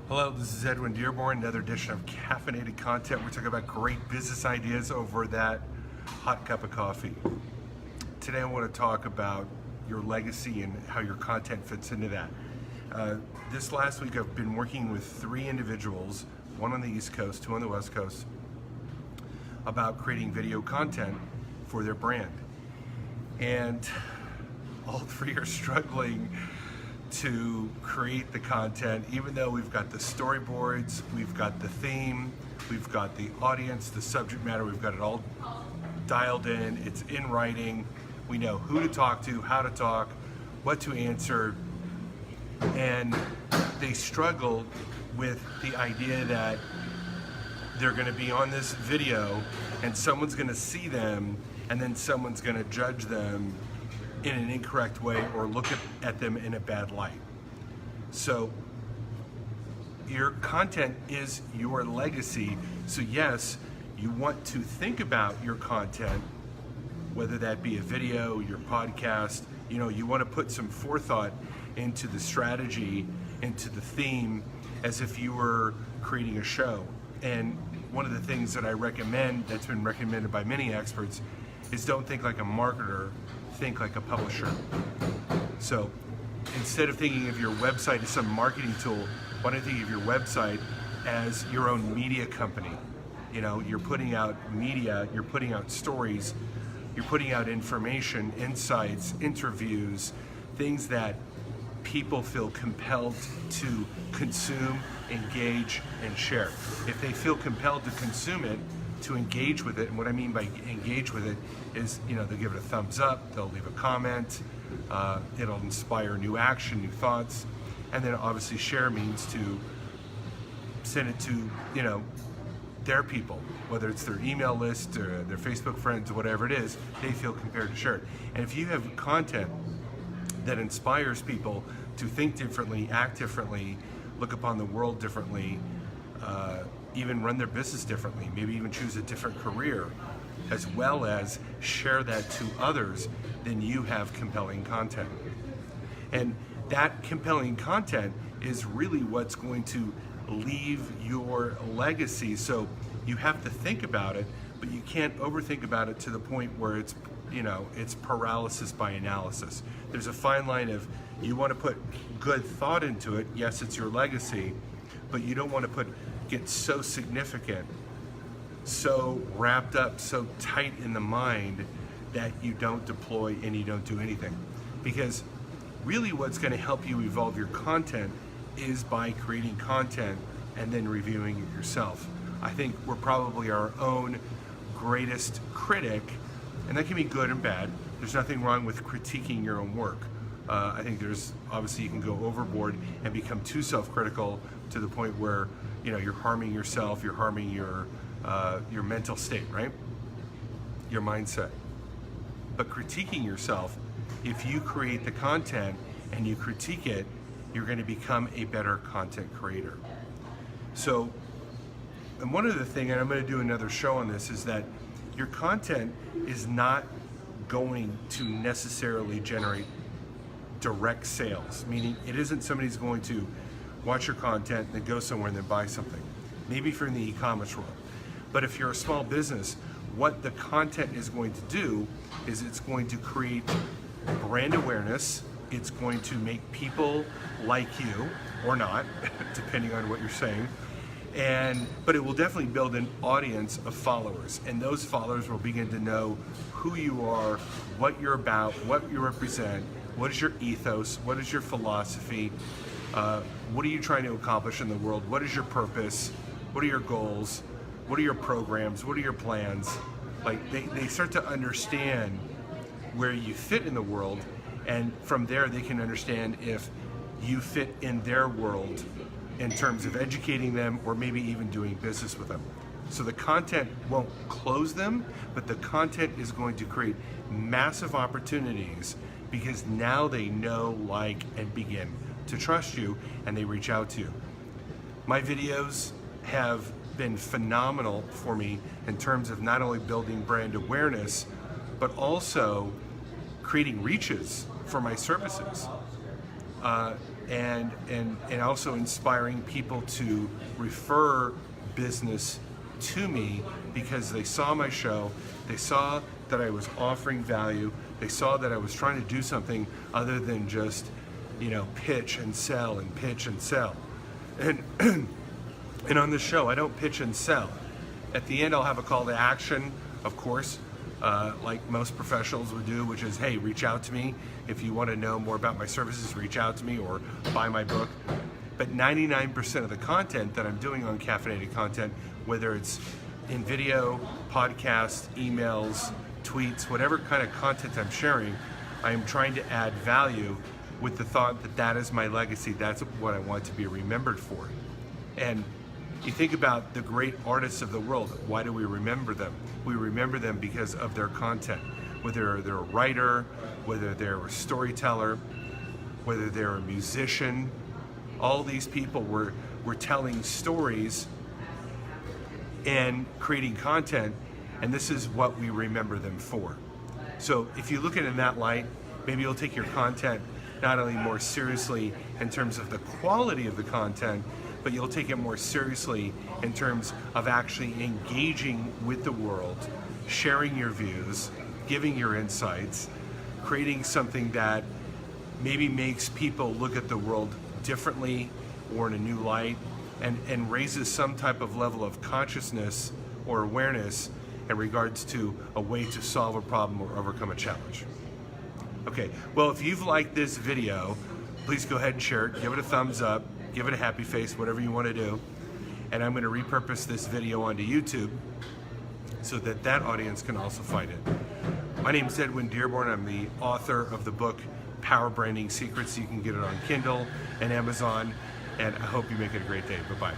Hello, this is Edwin Dearborn, another edition of Caffeinated Content. We're talking about great business ideas over that hot cup of coffee. Today I want to talk about your legacy and how your content fits into that. This last week I've been working with 3 individuals, one on the East Coast, 2 on the West Coast, about creating video content for their brand. And all 3 are struggling to create the content, even though we've got the storyboards, we've got the theme, we've got the audience, the subject matter, we've got it all dialed in, it's in writing, we know who to talk to, how to talk, what to answer, and they struggle with the idea that they're going to be on this video and someone's going to see them and then someone's going to judge them in an incorrect way or look at them in a bad light. So your content is your legacy. So yes, you want to think about your content, whether that be a video, your podcast, you want to put some forethought into the strategy, into the theme, as if you were creating a show. And one of the things that I recommend, that's been recommended by many experts, is don't think like a marketer, think like a publisher. So instead of thinking of your website as some marketing tool, why don't you think of your website as your own media company? You're putting out media, you're putting out stories, you're putting out information, insights, interviews, things that people feel compelled to consume, engage, and share. If they feel compelled to consume it, to engage with it, and what I mean by engage with it is, they'll give it a thumbs up, they'll leave a comment, it'll inspire new action, new thoughts, and then obviously share means to send it to, their people, whether it's their email list or their Facebook friends or whatever it is, they feel compelled to share it. And if you have content that inspires people to think differently, act differently, look upon the world differently, even run their business differently, maybe even choose a different career, as well as share that to others, then you have compelling content. And that compelling content is really what's going to leave your legacy. So you have to think about it, but you can't overthink about it to the point where it's paralysis by analysis. There's a fine line of, you want to put good thought into it, yes, it's your legacy, but you don't want to get so significant, so wrapped up, so tight in the mind that you don't deploy and you don't do anything. Because really what's going to help you evolve your content is by creating content and then reviewing it yourself. I think we're probably our own greatest critic, and that can be good and bad. There's nothing wrong with critiquing your own work. I think obviously you can go overboard and become too self-critical to the point where you're harming yourself, you're harming your mental state, right? Your mindset. But critiquing yourself, if you create the content and you critique it, you're going to become a better content creator. So, and one other thing, and I'm going to do another show on this, is that your content is not going to necessarily generate direct sales, meaning it isn't somebody's going to watch your content, then go somewhere and then buy something. Maybe if you're in the e-commerce world. But if you're a small business, what the content is going to do is it's going to create brand awareness. It's going to make people like you, or not, depending on what you're saying. But it will definitely build an audience of followers. And those followers will begin to know who you are, what you're about, what you represent, what is your ethos, what is your philosophy, what are you trying to accomplish in the world, what is your purpose, what are your goals, what are your programs, what are your plans. Like they start to understand where you fit in the world, and from there they can understand if you fit in their world in terms of educating them or maybe even doing business with them. So the content won't close them, but the content is going to create massive opportunities because now they know, like, and begin to trust you, and they reach out to you. My videos have been phenomenal for me in terms of not only building brand awareness, but also creating reaches for my services. and also inspiring people to refer business to me because they saw my show, they saw that I was offering value, they saw that I was trying to do something other than just, pitch and sell and pitch and sell. And and on the show, I don't pitch and sell. At the end, I'll have a call to action, of course, like most professionals would do, which is, hey, reach out to me. If you want to know more about my services, reach out to me or buy my book. But 99% of the content that I'm doing on Caffeinated Content, whether it's in video, podcast, emails, tweets, whatever kind of content I'm sharing, I am trying to add value with the thought that that is my legacy. That's what I want to be remembered for. And you think about the great artists of the world. Why do we remember them? We remember them because of their content. Whether they're a writer, whether they're a storyteller, whether they're a musician, all these people were telling stories and creating content, and this is what we remember them for. So if you look at it in that light, maybe you'll take your content not only more seriously in terms of the quality of the content, but you'll take it more seriously in terms of actually engaging with the world, sharing your views, giving your insights, creating something that maybe makes people look at the world differently or in a new light, and raises some type of level of consciousness or awareness in regards to a way to solve a problem or overcome a challenge. Okay, well, if you've liked this video, please go ahead and share it, give it a thumbs up, give it a happy face, whatever you want to do. And I'm going to repurpose this video onto YouTube so that that audience can also find it. My name is Edwin Dearborn. I'm the author of the book Power Branding Secrets. You can get it on Kindle and Amazon. And I hope you make it a great day. Bye-bye.